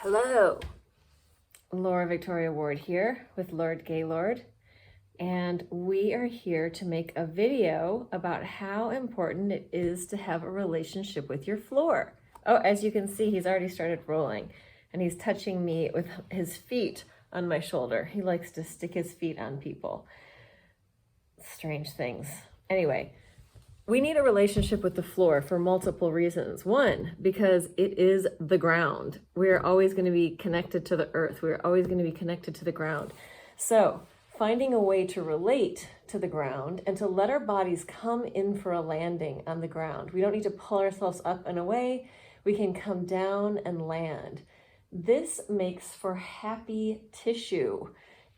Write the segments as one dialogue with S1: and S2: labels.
S1: Hello, Laura Victoria Ward here with Lord Gaylord, and we are here to make a video about how important it is to have a relationship with your floor. Oh, as you can see, he's already started rolling, and he's touching me with his feet on my shoulder. He likes to stick his feet on people. Strange things. Anyway, we need a relationship with the floor for multiple reasons. One, because it is the ground. We're always going to be connected to the earth. We're always going to be connected to the ground. So finding a way to relate to the ground and to let our bodies come in for a landing on the ground. We don't need to pull ourselves up and away. We can come down and land. This makes for happy tissue.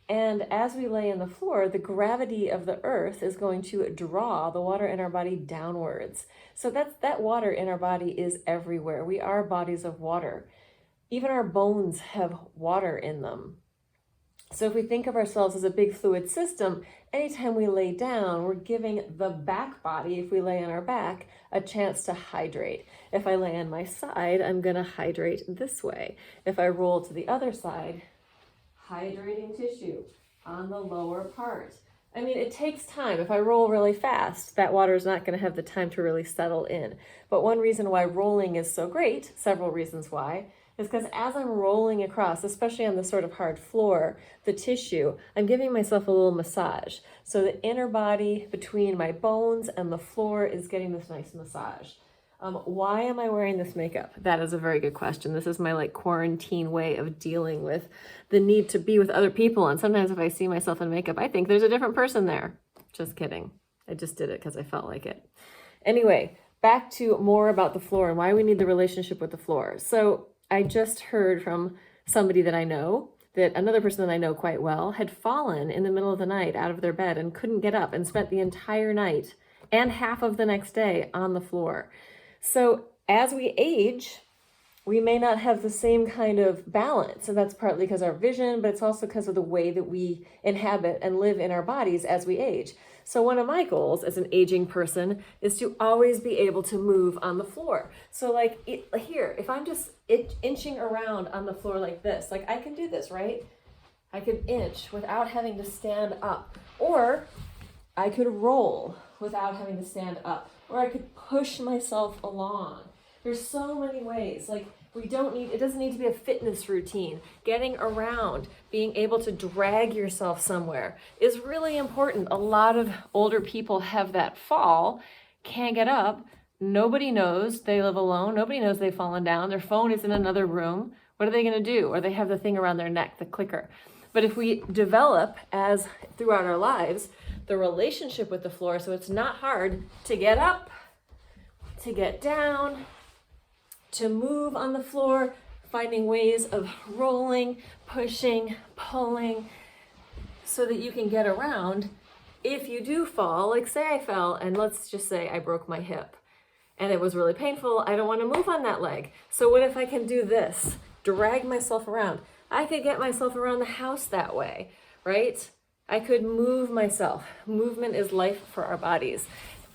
S1: And as we lay on the floor, the gravity of the earth is going to draw the water in our body downwards. So that water in our body is everywhere. We are bodies of water. Even our bones have water in them. So if we think of ourselves as a big fluid system, anytime we lay down, we're giving the back body, if we lay on our back, a chance to hydrate. If I lay on my side, I'm going to hydrate this way. If I roll to the other side, hydrating tissue on the lower part. I mean, it takes time. If I roll really fast, that water is not going to have the time to really settle in. But one reason why rolling is so great, several reasons why, is because as I'm rolling across, especially on the sort of hard floor, the tissue, I'm giving myself a little massage. So the inner body between my bones and the floor is getting this nice massage. Why am I wearing this makeup? That is a very good question. This is my quarantine way of dealing with the need to be with other people. And sometimes if I see myself in makeup, I think there's a different person there. Just kidding. I just did it because I felt like it. Anyway, back to more about the floor and why we need the relationship with the floor. So I just heard from somebody that I know, that another person that I know quite well had fallen in the middle of the night out of their bed and couldn't get up and spent the entire night and half of the next day on the floor. So as we age, we may not have the same kind of balance. And that's partly because of our vision, but it's also because of the way that we inhabit and live in our bodies as we age. So one of my goals as an aging person is to always be able to move on the floor. So here, if I'm just inching around on the floor like this, I can do this, right? I could inch without having to stand up, or I could roll without having to stand up, or I could push myself along. There's so many ways. It doesn't need to be a fitness routine. Getting around, being able to drag yourself somewhere is really important. A lot of older people have that fall, can't get up. Nobody knows they live alone. Nobody knows they've fallen down. Their phone is in another room. What are they going to do? Or they have the thing around their neck, the clicker. But if we develop, as throughout our lives, the relationship with the floor, so it's not hard to get up, to get down, to move on the floor, finding ways of rolling, pushing, pulling, so that you can get around. If you do fall, say I fell, and let's just say I broke my hip, and it was really painful, I don't want to move on that leg. So what if I can do this? Drag myself around. I could get myself around the house that way, right? I could move myself. Movement is life for our bodies,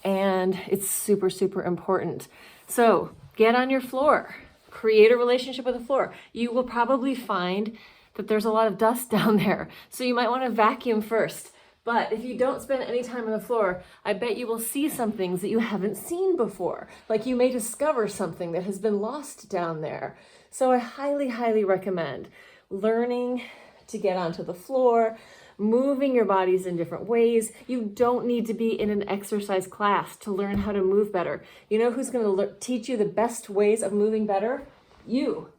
S1: and it's super, super important. So get on your floor, create a relationship with the floor. You will probably find that there's a lot of dust down there, so you might want to vacuum first. But if you don't spend any time on the floor, I bet you will see some things that you haven't seen before. You may discover something that has been lost down there. So I highly, highly recommend learning to get onto the floor, moving your bodies in different ways. You don't need to be in an exercise class to learn how to move better. You know who's going to teach you the best ways of moving better? You.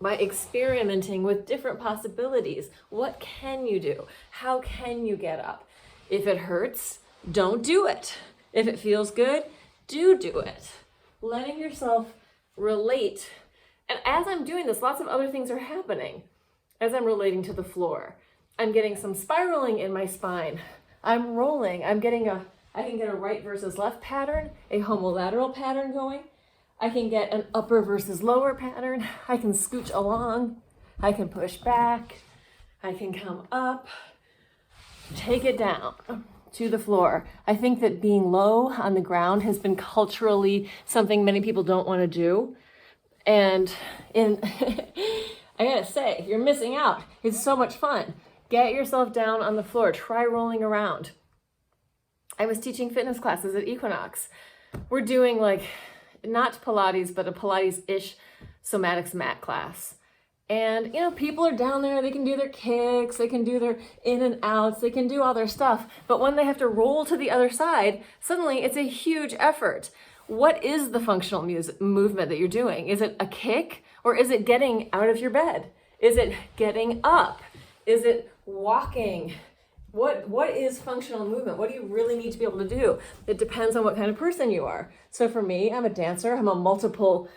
S1: By experimenting with different possibilities. What can you do? How can you get up? If it hurts, don't do it. If it feels good, do it. Letting yourself relate. And as I'm doing this, lots of other things are happening. As I'm relating to the floor, I'm getting some spiraling in my spine. I'm rolling. I can get a right versus left pattern, a homolateral pattern going. I can get an upper versus lower pattern. I can scooch along. I can push back. I can come up, take it down to the floor. I think that being low on the ground has been culturally something many people don't want to do. And I gotta say, you're missing out. It's so much fun. Get yourself down on the floor. Try rolling around. I was teaching fitness classes at Equinox. We're doing like, not Pilates, but a Pilates-ish somatics mat class. And, you know, people are down there, they can do their kicks, they can do their in and outs, they can do all their stuff. But when they have to roll to the other side, suddenly it's a huge effort. What is the functional movement that you're doing? Is it a kick or is it getting out of your bed? Is it getting up? Is it walking? What is functional movement? What do you really need to be able to do? It depends on what kind of person you are. So for me, I'm a dancer, I'm a multiple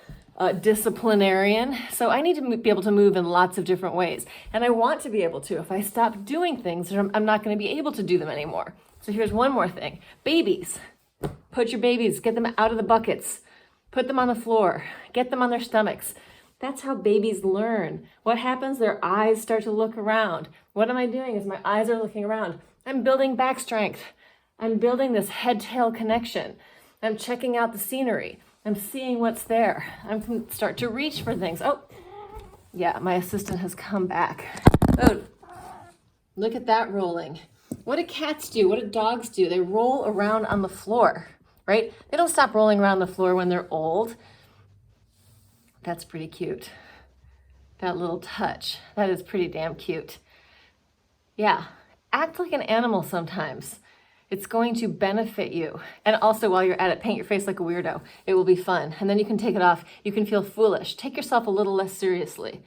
S1: disciplinarian. So I need to be able to move in lots of different ways. And I want to be able to. If I stop doing things, I'm not going to be able to do them anymore. So here's one more thing. Babies. Put your babies, get them out of the buckets. Put them on the floor. Get them on their stomachs. That's how babies learn. What happens? Their eyes start to look around. What am I doing as my eyes are looking around? I'm building back strength. I'm building this head-tail connection. I'm checking out the scenery. I'm seeing what's there. I'm start to reach for things. Oh, yeah, my assistant has come back. Oh, look at that rolling. What do cats do? What do dogs do? They roll around on the floor, right? They don't stop rolling around the floor when they're old. That's pretty cute. That little touch. That is pretty damn cute. Yeah, act like an animal sometimes. It's going to benefit you. And also while you're at it, paint your face like a weirdo. It will be fun. And then you can take it off. You can feel foolish. Take yourself a little less seriously.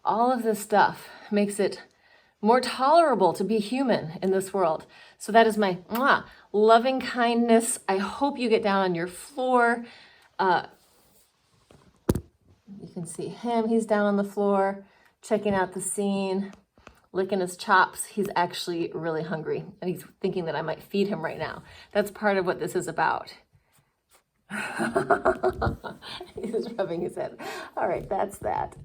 S1: All of this stuff makes it more tolerable to be human in this world. So that is my loving kindness. I hope you get down on your floor. You can see him. He's down on the floor, checking out the scene. Licking his chops. He's actually really hungry and he's thinking that I might feed him right now. That's part of what this is about. He's rubbing his head. All right, that's that.